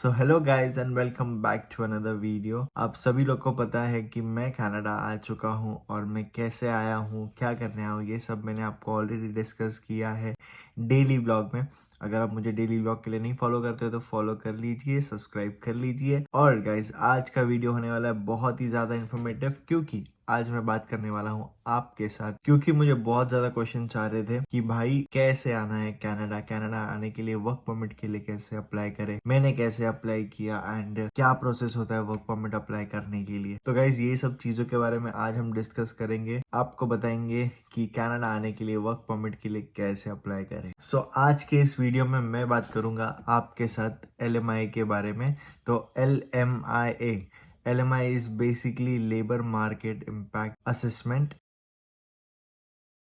So hello guys and welcome back to another video. आप सभी लोग को पता है कि मैं कनाडा आ चुका हूँ और मैं कैसे आया हूँ, क्या करने आया हूँ, ये सब मैंने आपको ऑलरेडी डिस्कस किया है डेली ब्लॉग में। अगर आप मुझे डेली ब्लॉग के लिए नहीं फॉलो करते हो तो फॉलो कर लीजिए, सब्सक्राइब कर लीजिए। और गाइज आज का वीडियो होने वाला है बहुत ही ज़्यादा इन्फॉर्मेटिव, क्योंकि आज मैं बात करने वाला हूँ आपके साथ, क्योंकि मुझे बहुत ज्यादा क्वेश्चन आ रहे थे कि भाई कैसे आना है कनाडा, कनाडा आने के लिए वर्क परमिट के लिए कैसे अप्लाई करें, मैंने कैसे अप्लाई किया एंड क्या प्रोसेस होता है वर्क परमिट अप्लाई करने के लिए। तो गाइज ये सब चीजों के बारे में आज हम डिस्कस करेंगे, आपको बताएंगे कि कनाडा आने के लिए वर्क परमिट के लिए कैसे अप्लाई करें। सो आज के इस वीडियो में मैं बात करूंगा आपके साथ LMI के बारे में। तो LMI is basically labor market impact assessment।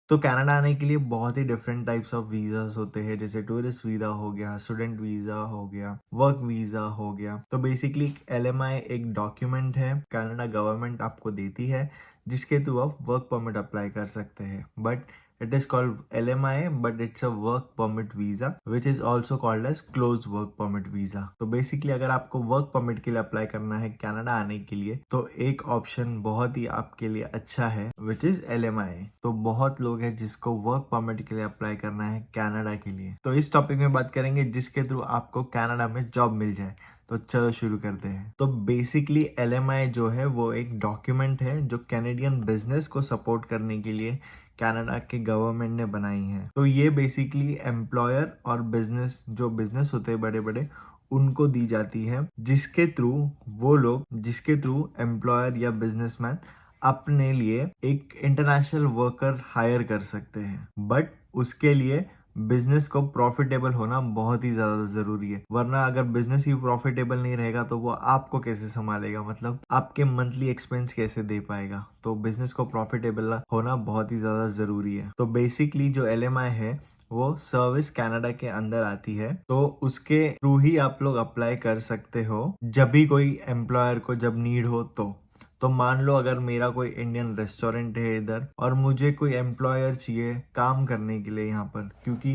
तो कनाडा आने के लिए बहुत ही डिफरेंट टाइप्स ऑफ वीजास होते हैं, जैसे टूरिस्ट वीजा हो गया, स्टूडेंट वीजा हो गया, वर्क वीजा हो गया। तो बेसिकली LMI एक डॉक्यूमेंट है कनाडा गवर्नमेंट आपको देती है, जिसके थ्रू आप वर्क परमिट अप्लाई कर सकते हैं। But it is called LMI, but it's a work permit visa which is also called as closed work permit visa। तो बेसिकली अगर आपको वर्क परमिट के लिए अप्लाई करना है कनाडा आने के लिए, तो एक ऑप्शन बहुत ही आपके लिए अच्छा है which is LMI। तो बहुत लोग हैं जिसको वर्क परमिट के लिए अप्लाई करना है कनाडा के लिए। तो इस टॉपिक में बात करेंगे जिसके थ्रू आपको कनाडा में जॉब मिल जाए। तो चलो शुरू करते हैं। तो बेसिकली LMI जो है वो एक डॉक्यूमेंट है जो कैनेडियन बिजनेस को सपोर्ट करने के लिए कनाडा के गवर्नमेंट ने बनाई है। तो ये बेसिकली एम्प्लॉयर और बिजनेस, जो बिजनेस होते हैं बड़े बड़े, उनको दी जाती है, जिसके थ्रू एम्प्लॉयर या बिजनेसमैन अपने लिए एक इंटरनेशनल वर्कर हायर कर सकते हैं। बट उसके लिए बिजनेस को प्रॉफिटेबल होना बहुत ही ज्यादा जरूरी है, वरना अगर बिजनेस ही प्रॉफिटेबल नहीं रहेगा तो वो आपको कैसे संभालेगा, मतलब आपके मंथली एक्सपेंस कैसे दे पाएगा। तो बिजनेस को प्रॉफिटेबल होना बहुत ही ज्यादा जरूरी है। तो बेसिकली जो LMI है वो सर्विस कनाडा के अंदर आती है, तो उसके थ्रू ही आप लोग अप्लाई कर सकते हो जब भी कोई एम्प्लॉयर को जब नीड हो। तो मान लो अगर मेरा कोई इंडियन रेस्टोरेंट है इधर और मुझे कोई एम्प्लॉयर चाहिए काम करने के लिए यहाँ पर, क्योंकि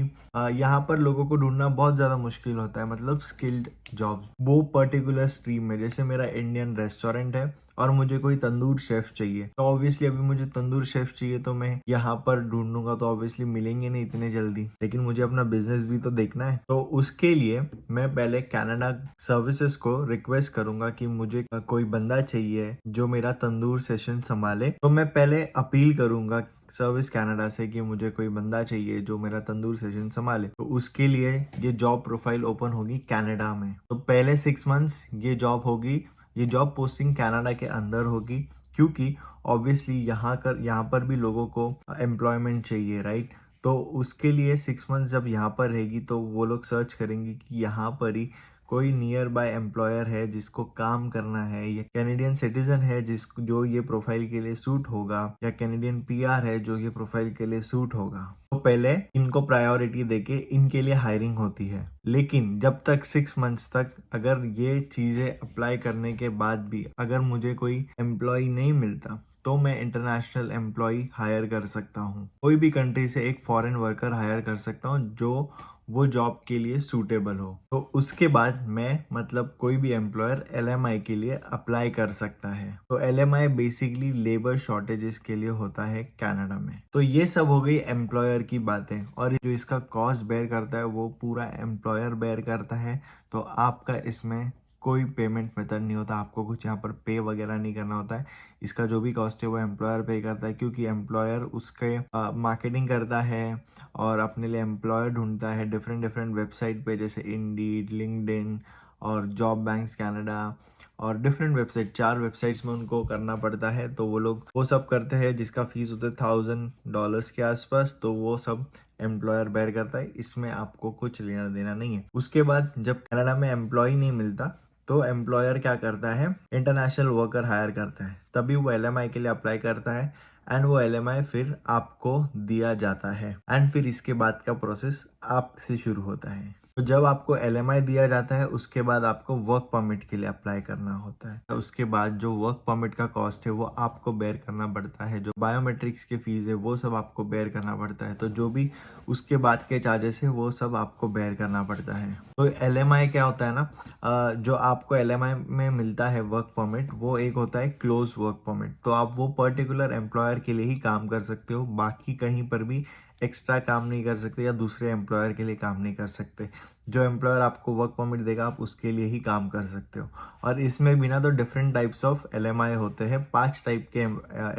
यहाँ पर लोगों को ढूंढना बहुत ज़्यादा मुश्किल होता है, मतलब स्किल्ड जॉब वो पर्टिकुलर स्ट्रीम में। जैसे मेरा इंडियन रेस्टोरेंट है और मुझे कोई तंदूर शेफ चाहिए, तो ऑब्वियसली अभी मुझे तंदूर शेफ चाहिए तो मैं यहाँ पर ढूंढूंगा तो ऑब्वियसली मिलेंगे नहीं इतने जल्दी, लेकिन मुझे अपना बिजनेस भी तो देखना है। तो उसके लिए मैं पहले कनाडा सर्विसेज को रिक्वेस्ट करूंगा कि मुझे कोई बंदा चाहिए जो मेरा तंदूर सेशन संभाले। तो मैं पहले अपील करूंगा सर्विस कनाडा से कि मुझे कोई बंदा चाहिए जो मेरा तंदूर सेशन संभाले। तो उसके लिए ये जॉब प्रोफाइल ओपन होगी कनाडा में। तो पहले 6 मंथ्स ये जॉब होगी, ये जॉब पोस्टिंग कनाडा के अंदर होगी, क्योंकि ऑब्वियसली यहाँ पर भी लोगों को एम्प्लॉयमेंट चाहिए, राइट। तो उसके लिए 6 मंथ्स जब यहाँ पर रहेगी तो वो लोग सर्च करेंगे कि यहाँ पर ही कोई नियर बाय एम्प्लॉयर है जिसको काम करना है, या कैनेडियन सिटीजन है जो ये प्रोफाइल के लिए सूट होगा, या कैनेडियन PR है जो ये प्रोफाइल के लिए सूट होगा। तो पहले इनको प्रायोरिटी देके इनके लिए हायरिंग होती है। लेकिन जब तक 6 मंथ्स तक अगर ये चीजें अप्लाई करने के बाद भी अगर मुझे कोई एम्प्लॉय नहीं मिलता, तो मैं इंटरनेशनल एम्प्लॉय हायर कर सकता हूँ। कोई भी कंट्री से एक फॉरेन वर्कर हायर कर सकता हूँ जो वो जॉब के लिए सूटेबल हो। तो उसके बाद मैं, मतलब कोई भी एम्प्लॉयर LMI के लिए अप्लाई कर सकता है। तो LMI बेसिकली लेबर शॉर्टेजेस के लिए होता है कनाडा में। तो ये सब हो गई एम्प्लॉयर की बातें, और जो इसका कॉस्ट बेयर करता है वो पूरा एम्प्लॉयर बेयर करता है। तो आपका इसमें कोई पेमेंट मेथड नहीं होता, आपको कुछ यहाँ पर पे वगैरह नहीं करना होता है। इसका जो भी कॉस्ट है वो एम्प्लॉयर पे करता है, क्योंकि एम्प्लॉयर उसके मार्केटिंग करता है और अपने लिए एम्प्लॉयर ढूंढता है डिफरेंट डिफरेंट वेबसाइट पे, जैसे इंडीड, लिंक्डइन और जॉब बैंक्स कनाडा और डिफरेंट वेबसाइट, 4 वेबसाइट्स में उनको करना पड़ता है। तो वो लोग वो सब करते हैं, जिसका फीस होता है $1000 के आसपास। तो वो सब एम्प्लॉयर बेयर करता है, इसमें आपको कुछ लेना देना नहीं है। उसके बाद जब कनाडा में एम्प्लॉय नहीं मिलता तो एम्प्लॉयर क्या करता है, इंटरनेशनल वर्कर हायर करता है, तभी वो LMI के लिए अप्लाई करता है एंड वो LMI फिर आपको दिया जाता है एंड फिर इसके बाद का प्रोसेस आपसे शुरू होता है। तो जब आपको एलएमआई दिया जाता है उसके बाद आपको वर्क परमिट के लिए अप्लाई करना होता है। उसके बाद जो वर्क परमिट का कॉस्ट है वो आपको बेयर करना पड़ता है, जो बायोमेट्रिक्स की फीस है वो सब आपको बेयर करना पड़ता है। तो जो भी उसके बाद के चार्जेस है वो सब आपको बेयर करना पड़ता है। तो एलएमआई क्या होता है ना, जो आपको एलएमआई में मिलता है वर्क परमिट, वो एक होता है क्लोज वर्क परमिट। तो आप वो पर्टिकुलर एम्प्लॉयर के लिए ही काम कर सकते हो, बाकी कहीं पर भी एक्स्ट्रा काम नहीं कर सकते या दूसरे एम्प्लॉयर के लिए काम नहीं कर सकते। जो एम्प्लॉयर आपको वर्क परमिट देगा आप उसके लिए ही काम कर सकते हो। और इसमें भी ना तो डिफरेंट टाइप्स ऑफ एलएमआई होते हैं, 5 टाइप के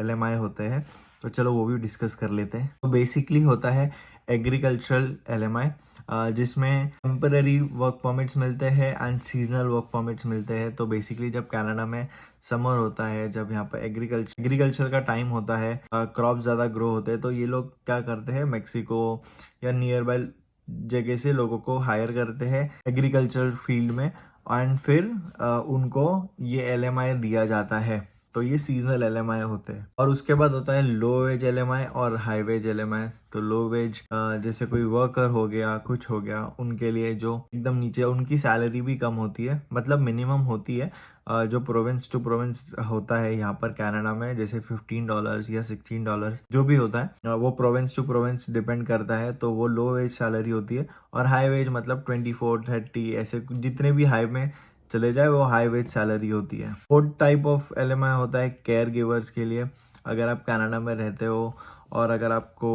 एलएमआई होते हैं। तो चलो वो भी डिस्कस कर लेते हैं। तो बेसिकली होता है एग्रीकल्चरल एलएमआई, जिसमें टेम्पररी वर्क परमिट्स मिलते हैं एंड सीजनल वर्क परमिट्स मिलते हैं। तो बेसिकली जब कनाडा में समर होता है, जब यहाँ पर एग्रीकल्चर का टाइम होता है, क्रॉप ज़्यादा ग्रो होते हैं, तो ये लोग क्या करते हैं, मेक्सिको या नियर बाय जगह से लोगों को हायर करते हैं एग्रीकल्चर फील्ड में, एंड फिर उनको ये एलएमआई दिया जाता है। तो ये सीजनल एलएमआई होते हैं। और उसके बाद होता है लो वेज एलएमआई और हाई वेज एलएमआई। तो लो वेज जैसे कोई वर्कर हो गया, कुछ हो गया, उनके लिए जो एकदम नीचे, उनकी सैलरी भी कम होती है, मतलब मिनिमम होती है। जो प्रोविंस टू प्रोविंस होता है यहाँ पर कनाडा में, जैसे $15 या $16 जो भी होता है, वो प्रोविंस टू प्रोविंस डिपेंड करता है। तो वो लो वेज सैलरी होती है। और हाई वेज मतलब 24-30 ऐसे जितने भी हाई में चले जाए वो हाई वेज सैलरी होती है। फोर्थ टाइप ऑफ एलएमआई होता है केयर गिवर्स के लिए। अगर आप कनाडा में रहते हो और अगर आपको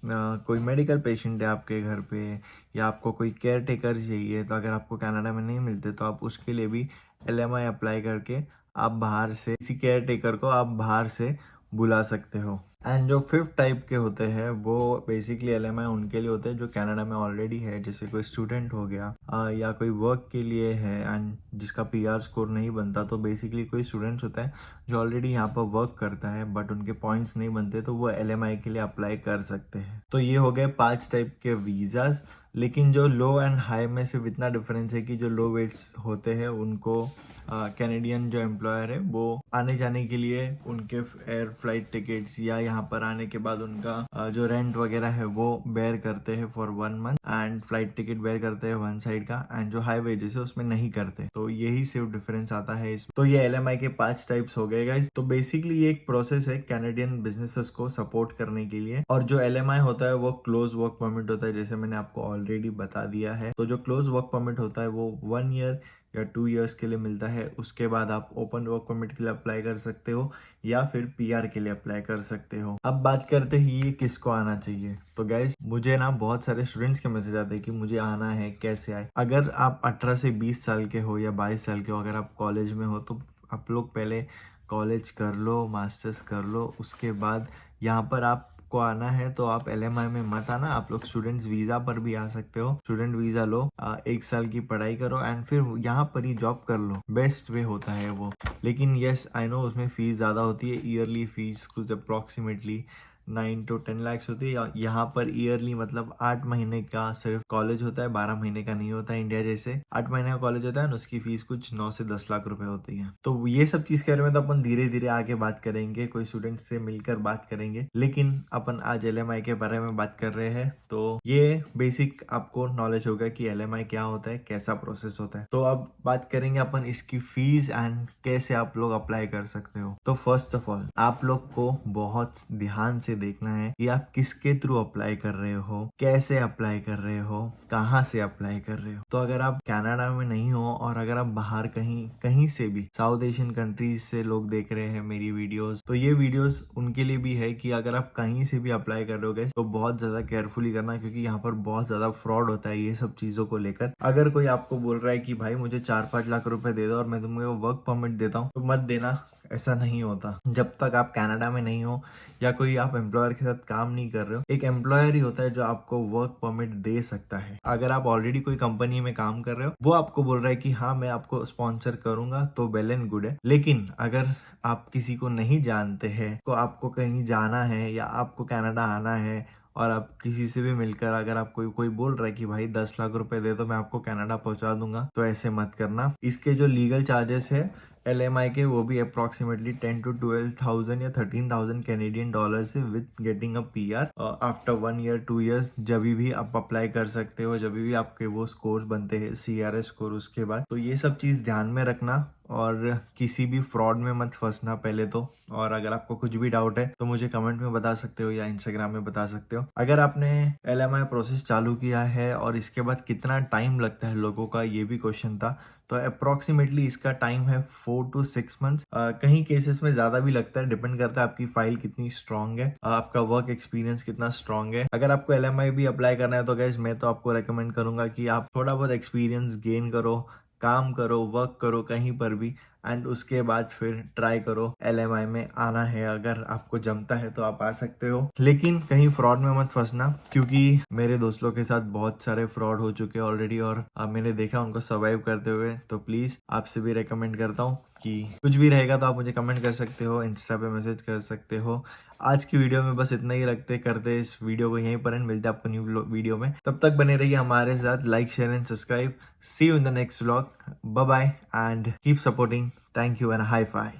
कोई मेडिकल पेशेंट है आपके घर पे, या आपको कोई केयर टेकर चाहिए, तो अगर आपको कनाडा में नहीं मिलते तो आप उसके लिए भी एलएमआई अप्लाई करके आप बाहर से किसी केयर टेकर को आप बाहर से बुला सकते हो। एंड जो फिफ्थ टाइप के होते हैं वो बेसिकली एलएमआई उनके लिए होते हैं जो कनाडा में ऑलरेडी है, जैसे कोई स्टूडेंट हो गया, या कोई वर्क के लिए है एंड जिसका पीआर स्कोर नहीं बनता। तो बेसिकली कोई स्टूडेंट्स होता है जो ऑलरेडी यहाँ पर वर्क करता है बट उनके पॉइंट्स नहीं बनते, तो वो एलएमआई के लिए अप्लाई कर सकते हैं। तो ये हो गए 5 टाइप के वीजाज। लेकिन जो लो एंड हाई में सिर्फ इतना डिफरेंस है कि जो लो वेट्स होते हैं उनको कैनेडियन जो एम्प्लॉयर है वो आने जाने के लिए उनके एयर फ्लाइट टिकट्स या यहाँ पर आने के बाद उनका जो रेंट वगैरह है वो बेयर करते हैं for 1 month, and flight ticket bear करते हैं 1 साइड का, एंड जो हाई वेजेस है उसमें नहीं करते। तो यही सिर्फ डिफरेंस आता है इसमें। तो ये एलएमआई के 5 टाइप्स हो गए गाइस। तो बेसिकली ये एक प्रोसेस है कैनेडियन बिजनेसेस को सपोर्ट करने के लिए। और जो एलएमआई होता है वो क्लोज वर्क परमिट होता है, जैसे मैंने आपको ऑलरेडी बता दिया है। तो जो क्लोज वर्क परमिट होता है वो 1 ईयर या 2 इयर्स के लिए मिलता है। उसके बाद आप ओपन वर्क परमिट के लिए अप्लाई कर सकते हो या फिर पीआर के लिए अप्लाई कर सकते हो। अब बात करते हैं ये किसको आना चाहिए। तो गाइस मुझे ना बहुत सारे स्टूडेंट्स के मैसेज आते हैं कि मुझे आना है, कैसे आए। अगर आप 18 से 20 साल के हो या 22 साल के हो, अगर आप कॉलेज में हो तो आप लोग पहले कॉलेज कर लो, मास्टर्स कर लो, उसके बाद यहाँ पर आप को आना है तो आप एलएमआई में मत आना, आप लोग स्टूडेंट्स वीजा पर भी आ सकते हो। स्टूडेंट वीजा लो, 1 साल की पढ़ाई करो एंड फिर यहाँ पर ही जॉब कर लो, बेस्ट वे होता है वो। लेकिन यस आई नो उसमें फीस ज़्यादा होती है, ईयरली फीस कुछ अप्रोक्सीमेटली 9 to 10 लाख होती है। यहाँ पर ईयरली मतलब 8 महीने का सिर्फ कॉलेज होता है, 12 महीने का नहीं होता है इंडिया जैसे। 8 महीने का कॉलेज होता है और उसकी फीस कुछ 9 से 10 लाख रुपए होती है। तो ये सब चीज के बारे में तो अपन धीरे धीरे आगे बात करेंगे, कोई स्टूडेंट से मिलकर बात करेंगे। लेकिन अपन आज एलएमआई के बारे में बात कर रहे हैं, तो ये बेसिक आपको नॉलेज होगा कि एलएमआई क्या होता है, कैसा प्रोसेस होता है। तो अब बात करेंगे अपन इसकी फीस एंड कैसे आप लोग अप्लाई कर सकते हो। तो फर्स्ट ऑफ ऑल आप लोग को बहुत ध्यान से देखना है कि आप किसके थ्रू अप्लाई कर रहे हो, कैसे अप्लाई कर रहे हो, कहाँ से अप्लाई कर रहे हो। तो अगर आप कनाडा में नहीं हो और अगर आप बाहर कहीं से भी साउथ एशियन कंट्रीज से लोग देख रहे हैं मेरी वीडियोस, तो ये वीडियोस उनके लिए भी है कि अगर आप कहीं से भी अप्लाई कर रहे हो तो बहुत ज्यादा केयरफुली करना, क्योंकि यहाँ पर बहुत ज्यादा फ्रॉड होता है ये सब चीजों को लेकर। अगर कोई आपको बोल रहा है कि भाई मुझे 4-5 लाख रुपए दे दो और मैं तुम्हें वर्क परमिट देता हूँ, तो मत देना, ऐसा नहीं होता। जब तक आप कनाडा में नहीं हो या कोई आप एम्प्लॉयर के साथ काम नहीं कर रहे हो, एक एम्प्लॉयर ही होता है जो आपको वर्क परमिट दे सकता है। अगर आप ऑलरेडी कोई कंपनी में काम कर रहे हो, वो आपको बोल रहा है कि हाँ मैं आपको स्पॉन्सर करूंगा, तो वेल एंड गुड है। लेकिन अगर आप किसी को नहीं जानते हैं, तो आपको कहीं जाना है या आपको कनाडा आना है और आप किसी से भी मिलकर अगर आप कोई बोल रहा है कि भाई 10 लाख रुपए दे दो मैं आपको कनाडा पहुंचा दूंगा, तो ऐसे मत करना। इसके जो लीगल चार्जेस है LMI के, वो भी अप्रोक्सीमेटली 10 to 12,000 या 13,000 कैनेडियन डॉलर से with getting a PR after 1 year 2 years। जब भी आप अप्लाई कर सकते हो, जब भी आपके वो स्कोर्स बनते हैं, CRS स्कोर, उसके बाद। तो ये सब चीज़ ध्यान में रखना और किसी भी फ्रॉड में मत फंसना पहले तो। और अगर आपको कुछ भी डाउट है तो मुझे कमेंट में बता सकते हो या इंस्टाग्राम में बता सकते हो। अगर आपने LMI प्रोसेस चालू किया है और इसके बाद कितना टाइम लगता है लोगों का, ये भी क्वेश्चन था। तो अप्रोक्सीमेटली इसका टाइम है 4 to 6 months। कहीं केसेस में ज़्यादा भी लगता है, डिपेंड करता है आपकी फाइल कितनी स्ट्रांग है, आपका वर्क एक्सपीरियंस कितना स्ट्रांग है। अगर आपको LMI भी अप्लाई करना है तो गाइस मैं तो आपको रेकमेंड करूंगा कि आप थोड़ा बहुत एक्सपीरियंस गेन करो, काम करो, वर्क करो कहीं पर भी, एंड उसके बाद फिर ट्राई करो LMI में आना है। अगर आपको जमता है तो आप आ सकते हो, लेकिन कहीं फ्रॉड में मत फंसना, क्योंकि मेरे दोस्तों के साथ बहुत सारे फ्रॉड हो चुके हैं ऑलरेडी और मैंने देखा उनको सर्वाइव करते हुए। तो प्लीज आपसे भी रेकमेंड करता हूँ कि कुछ भी रहेगा तो आप मुझे कमेंट कर सकते हो, इंस्टा पे मैसेज कर सकते हो। आज की वीडियो में बस इतना ही रखते करते इस वीडियो को यहीं पर एंड मिलते हैं आपको न्यू वीडियो में। तब तक बने रहिए हमारे साथ, like share and subscribe. See you in the next vlog. Bye bye and keep supporting. Thank you and high phi.